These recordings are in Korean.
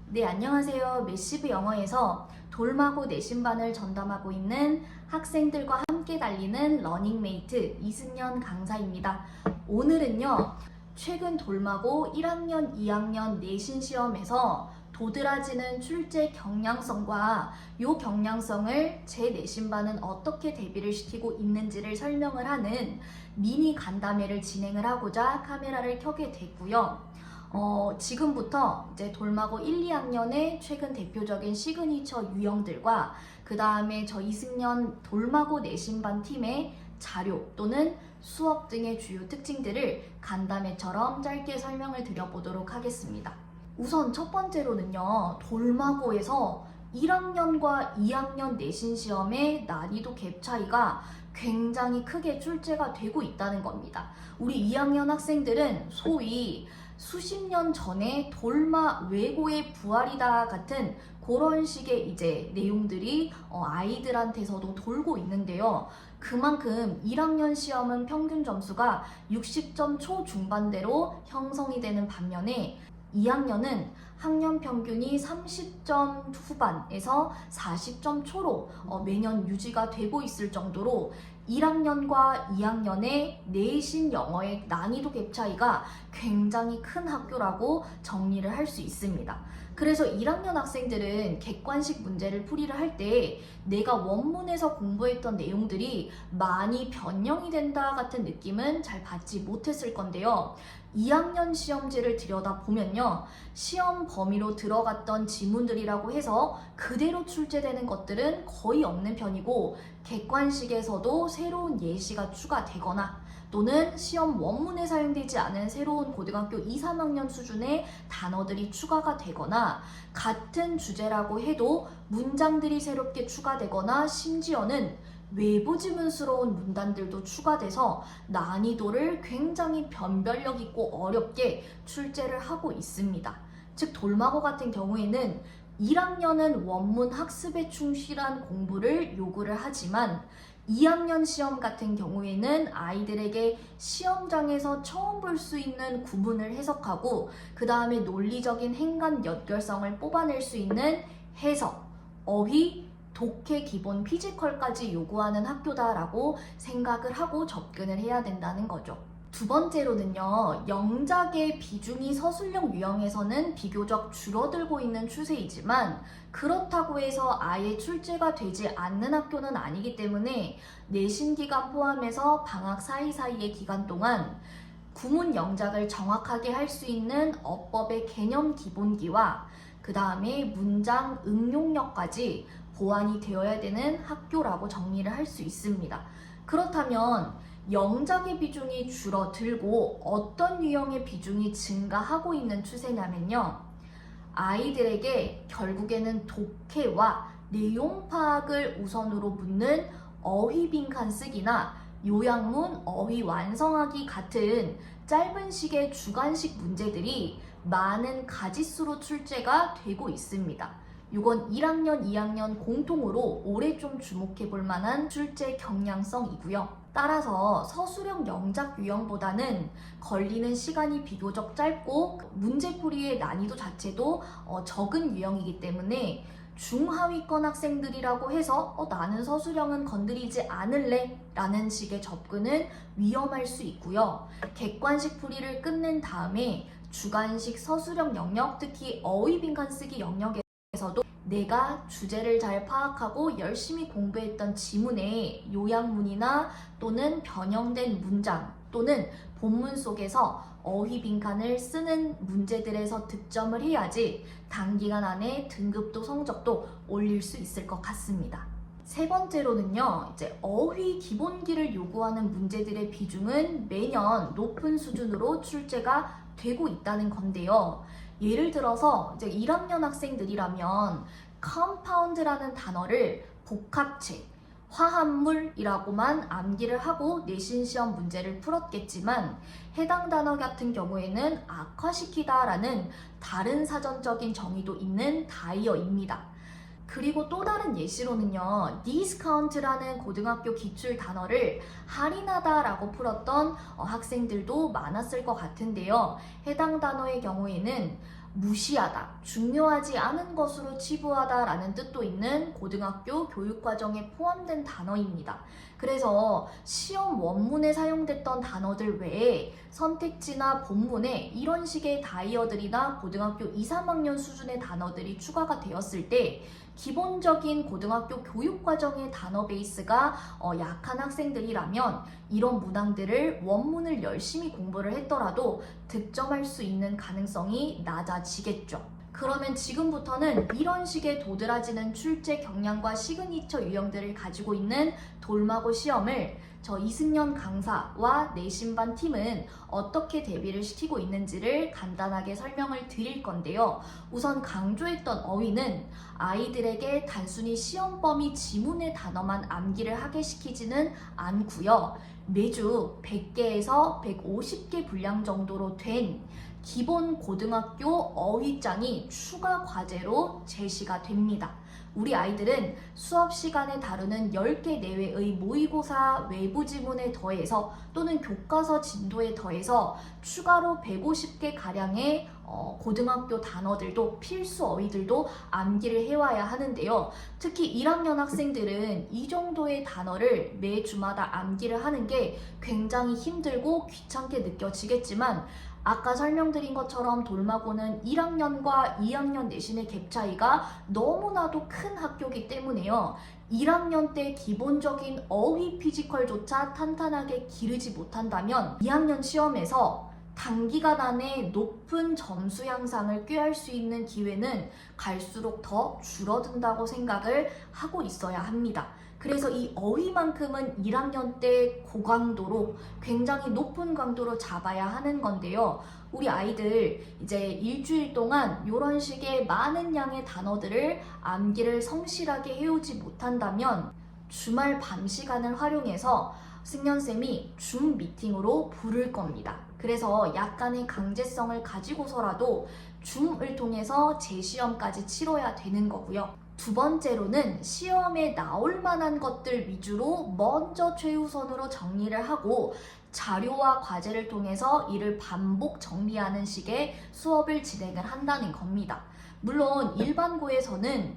네, 안녕하세요. 매시브 영어에서 돌마고 내신반을 전담하고 있는 학생들과 함께 달리는 러닝메이트 이승연 강사입니다. 오늘은요, 최근 돌마고 1학년, 2학년 내신 시험에서 도드라지는 출제 경량성과 이 경량성을 제 내신반은 어떻게 대비를 시키고 있는지를 설명을 하는 미니 간담회를 진행을 하고자 카메라를 켜게 됐고요. 지금부터 이제 돌마고 1, 2학년의 최근 대표적인 시그니처 유형들과 그 다음에 저 이승연 돌마고 내신반 팀의 자료 또는 수업 등의 주요 특징들을 간담회처럼 짧게 설명을 드려보도록 하겠습니다. 우선 첫 번째로는요, 돌마고에서 1학년과 2학년 내신 시험의 난이도 갭 차이가 굉장히 크게 출제가 되고 있다는 겁니다. 우리 2학년 학생들은 소위 수십 년 전에 돌마 외고의 부활이다 같은 그런 식의 이제 내용들이 아이들한테서도 돌고 있는데요. 그만큼 1학년 시험은 평균 점수가 60점 초중반대로 형성이 되는 반면에 2학년은 학년 평균이 30점 후반에서 40점 초로 매년 유지가 되고 있을 정도로 1학년과 2학년의 내신 영어의 난이도 갭 차이가 굉장히 큰 학교라고 정리를 할 수 있습니다. 그래서 1학년 학생들은 객관식 문제를 풀이를 할 때 내가 원문에서 공부했던 내용들이 많이 변형이 된다 같은 느낌은 잘 받지 못했을 건데요. 2학년 시험지를 들여다보면요, 시험 범위로 들어갔던 지문들이라고 해서 그대로 출제되는 것들은 거의 없는 편이고, 객관식에서도 새로운 예시가 추가되거나 또는 시험 원문에 사용되지 않은 새로운 고등학교 2, 3학년 수준의 단어들이 추가가 되거나, 같은 주제라고 해도 문장들이 새롭게 추가되거나 심지어는 외부 지문스러운 문단들도 추가돼서 난이도를 굉장히 변별력 있고 어렵게 출제를 하고 있습니다. 즉 돌마고 같은 경우에는 1학년은 원문 학습에 충실한 공부를 요구를 하지만 2학년 시험 같은 경우에는 아이들에게 시험장에서 처음 볼 수 있는 구문을 해석하고 그 다음에 논리적인 행간 연결성을 뽑아낼 수 있는 해석, 어휘, 독해 기본 피지컬까지 요구하는 학교다라고 생각을 하고 접근을 해야 된다는 거죠. 두 번째로는요, 영작의 비중이 서술형 유형에서는 비교적 줄어들고 있는 추세이지만 그렇다고 해서 아예 출제가 되지 않는 학교는 아니기 때문에 내신 기간 포함해서 방학 사이사이의 기간 동안 구문 영작을 정확하게 할 수 있는 어법의 개념 기본기와 그 다음에 문장 응용력까지 보완이 되어야 되는 학교라고 정리를 할 수 있습니다. 그렇다면 영작의 비중이 줄어들고 어떤 유형의 비중이 증가하고 있는 추세냐면요, 아이들에게 결국에는 독해와 내용 파악을 우선으로 묻는 어휘 빈칸 쓰기나 요약문 어휘 완성하기 같은 짧은 식의 주관식 문제들이 많은 가지수로 출제가 되고 있습니다. 이건 1학년, 2학년 공통으로 올해 좀 주목해 볼 만한 출제 경량성이고요. 따라서 서술형 영작 유형보다는 걸리는 시간이 비교적 짧고 문제풀이의 난이도 자체도 적은 유형이기 때문에 중하위권 학생들이라고 해서 나는 서술형은 건드리지 않을래 라는 식의 접근은 위험할 수 있고요. 객관식 풀이를 끝낸 다음에 주관식 서술형 영역, 특히 어휘 빈칸 쓰기 영역에서도 내가 주제를 잘 파악하고 열심히 공부했던 지문의 요약문이나 또는 변형된 문장 또는 본문 속에서 어휘 빈칸을 쓰는 문제들에서 득점을 해야지 단기간 안에 등급도 성적도 올릴 수 있을 것 같습니다. 세 번째로는요, 이제 어휘 기본기를 요구하는 문제들의 비중은 매년 높은 수준으로 출제가 되고 있다는 건데요. 예를 들어서 이제 1학년 학생들이라면 compound라는 단어를 복합체, 화합물이라고만 암기를 하고 내신 시험 문제를 풀었겠지만 해당 단어 같은 경우에는 악화시키다라는 다른 사전적인 정의도 있는 다이어입니다. 그리고 또 다른 예시로는요, discount라는 고등학교 기출 단어를 할인하다라고 풀었던 학생들도 많았을 것 같은데요. 해당 단어의 경우에는 무시하다, 중요하지 않은 것으로 치부하다라는 뜻도 있는 고등학교 교육과정에 포함된 단어입니다. 그래서 시험 원문에 사용됐던 단어들 외에 선택지나 본문에 이런 식의 다이어들이나 고등학교 2, 3학년 수준의 단어들이 추가가 되었을 때 기본적인 고등학교 교육과정의 단어 베이스가 약한 학생들이라면 이런 문항들을 원문을 열심히 공부를 했더라도 득점할 수 있는 가능성이 낮아지겠죠. 그러면 지금부터는 이런 식의 도드라지는 출제 경향과 시그니처 유형들을 가지고 있는 돌마고 시험을 저 이승연 강사와 내신반 팀은 어떻게 대비를 시키고 있는지를 간단하게 설명을 드릴 건데요. 우선 강조했던 어휘는 아이들에게 단순히 시험 범위 지문의 단어만 암기를 하게 시키지는 않고요. 매주 100개에서 150개 분량 정도로 된 기본 고등학교 어휘장이 추가 과제로 제시가 됩니다. 우리 아이들은 수업 시간에 다루는 10개 내외의 모의고사 외부 지문에 더해서 또는 교과서 진도에 더해서 추가로 150개 가량의 고등학교 단어들도 필수 어휘들도 암기를 해와야 하는데요. 특히 1학년 학생들은 이 정도의 단어를 매 주마다 암기를 하는 게 굉장히 힘들고 귀찮게 느껴지겠지만 아까 설명드린 것처럼 돌마고는 1학년과 2학년 내신의 갭 차이가 너무나도 큰 학교이기 때문에요. 1학년 때 기본적인 어휘 피지컬조차 탄탄하게 기르지 못한다면 2학년 시험에서 단기간 안에 높은 점수 향상을 꾀할 수 있는 기회는 갈수록 더 줄어든다고 생각을 하고 있어야 합니다. 그래서 이 어휘만큼은 1학년 때 고강도로 굉장히 높은 강도로 잡아야 하는 건데요. 우리 아이들 이제 일주일 동안 이런 식의 많은 양의 단어들을 암기를 성실하게 해오지 못한다면 주말 밤 시간을 활용해서 승연쌤이 줌 미팅으로 부를 겁니다. 그래서 약간의 강제성을 가지고서라도 줌을 통해서 재시험까지 치러야 되는 거고요. 두 번째로는 시험에 나올 만한 것들 위주로 먼저 최우선으로 정리를 하고 자료와 과제를 통해서 이를 반복 정리하는 식의 수업을 진행을 한다는 겁니다. 물론 일반고에서는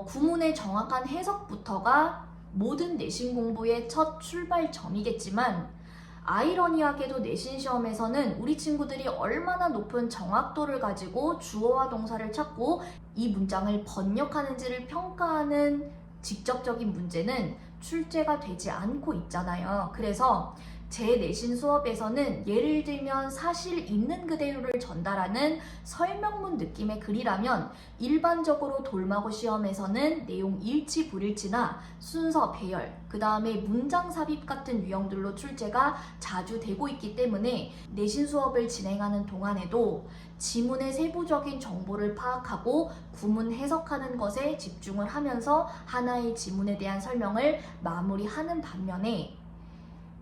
구문의 정확한 해석부터가 모든 내신 공부의 첫 출발점이겠지만 아이러니하게도 내신 시험에서는 우리 친구들이 얼마나 높은 정확도를 가지고 주어와 동사를 찾고 이 문장을 번역하는지를 평가하는 직접적인 문제는 출제가 되지 않고 있잖아요. 그래서 제 내신 수업에서는 예를 들면 사실 있는 그대로를 전달하는 설명문 느낌의 글이라면 일반적으로 돌마고 시험에서는 내용 일치 불일치나 순서 배열, 그 다음에 문장 삽입 같은 유형들로 출제가 자주 되고 있기 때문에 내신 수업을 진행하는 동안에도 지문의 세부적인 정보를 파악하고 구문 해석하는 것에 집중을 하면서 하나의 지문에 대한 설명을 마무리하는 반면에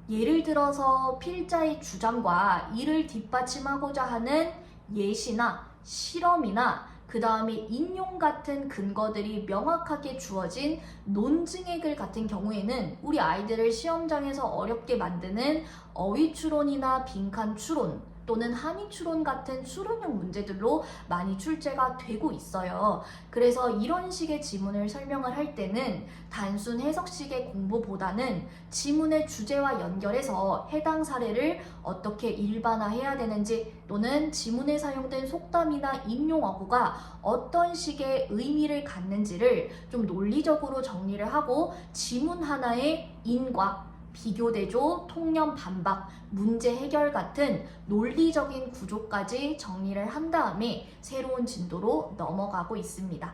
예를 들어서 필자의 주장과 이를 뒷받침하고자 하는 예시나 실험이나 그 다음에 인용 같은 근거들이 명확하게 주어진 논증의 글 같은 경우에는 우리 아이들을 시험장에서 어렵게 만드는 어휘 추론이나 빈칸 추론 또는 함의 추론 같은 추론형 문제들로 많이 출제가 되고 있어요. 그래서 이런 식의 지문을 설명을 할 때는 단순 해석식의 공부보다는 지문의 주제와 연결해서 해당 사례를 어떻게 일반화해야 되는지 또는 지문에 사용된 속담이나 인용어구가 어떤 식의 의미를 갖는지를 좀 논리적으로 정리를 하고 지문 하나의 인과 비교대조, 통념 반박, 문제 해결 같은 논리적인 구조까지 정리를 한 다음에 새로운 진도로 넘어가고 있습니다.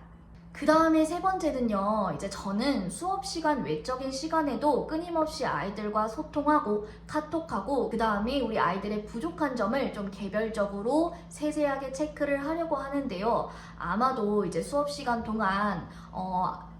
그 다음에 세 번째는요, 이제 저는 수업 시간 외적인 시간에도 끊임없이 아이들과 소통하고 카톡하고 그 다음에 우리 아이들의 부족한 점을 좀 개별적으로 세세하게 체크를 하려고 하는데요. 아마도 이제 수업 시간 동안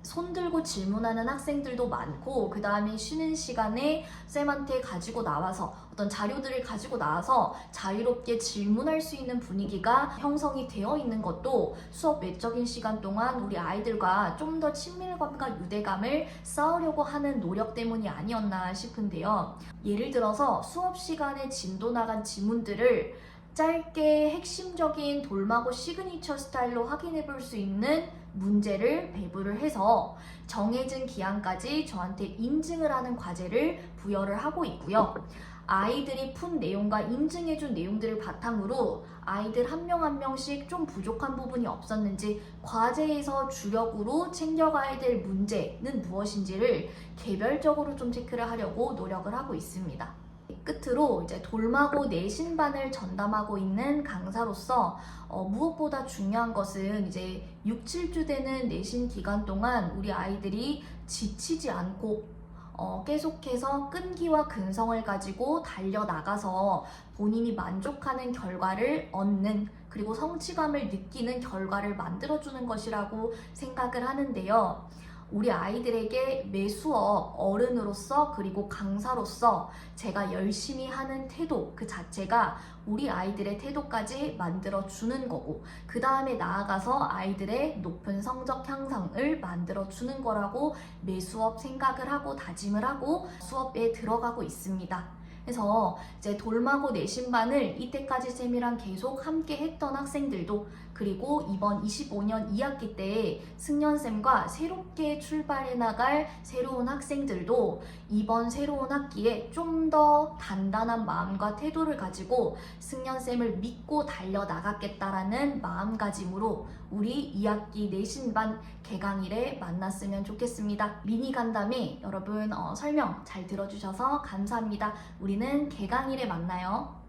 손 들고 질문하는 학생들도 많고 그 다음에 쉬는 시간에 쌤한테 가지고 나와서 어떤 자료들을 가지고 나와서 자유롭게 질문할 수 있는 분위기가 형성이 되어 있는 것도 수업 외적인 시간 동안 우리 아이들과 좀 더 친밀감과 유대감을 쌓으려고 하는 노력 때문이 아니었나 싶은데요. 예를 들어서 수업 시간에 진도 나간 지문들을 짧게 핵심적인 돌마고 시그니처 스타일로 확인해 볼 수 있는 문제를 배부를 해서 정해진 기한까지 저한테 인증을 하는 과제를 부여를 하고 있고요. 아이들이 푼 내용과 인증해준 내용들을 바탕으로 아이들 한 명 한 명씩 좀 부족한 부분이 없었는지, 과제에서 주력으로 챙겨가야 될 문제는 무엇인지를 개별적으로 좀 체크를 하려고 노력을 하고 있습니다. 끝으로 이제 돌마고 내신반을 전담하고 있는 강사로서 무엇보다 중요한 것은 이제 6, 7주 되는 내신 기간 동안 우리 아이들이 지치지 않고 계속해서 끈기와 근성을 가지고 달려나가서 본인이 만족하는 결과를 얻는, 그리고 성취감을 느끼는 결과를 만들어주는 것이라고 생각을 하는데요. 우리 아이들에게 매 수업 어른으로서 그리고 강사로서 제가 열심히 하는 태도 그 자체가 우리 아이들의 태도까지 만들어주는 거고, 그 다음에 나아가서 아이들의 높은 성적 향상을 만들어주는 거라고 매 수업 생각을 하고 다짐을 하고 수업에 들어가고 있습니다. 그래서 이제 돌마고 내신반을 이때까지 쌤이랑 계속 함께 했던 학생들도, 그리고 이번 25년 2학기 때에 승연쌤과 새롭게 출발해 나갈 새로운 학생들도 이번 새로운 학기에 좀 더 단단한 마음과 태도를 가지고 승연쌤을 믿고 달려나가겠다라는 마음가짐으로 우리 2학기 내신반 개강일에 만났으면 좋겠습니다. 미니 간담회 여러분 설명 잘 들어주셔서 감사합니다. 우리는 개강일에 만나요.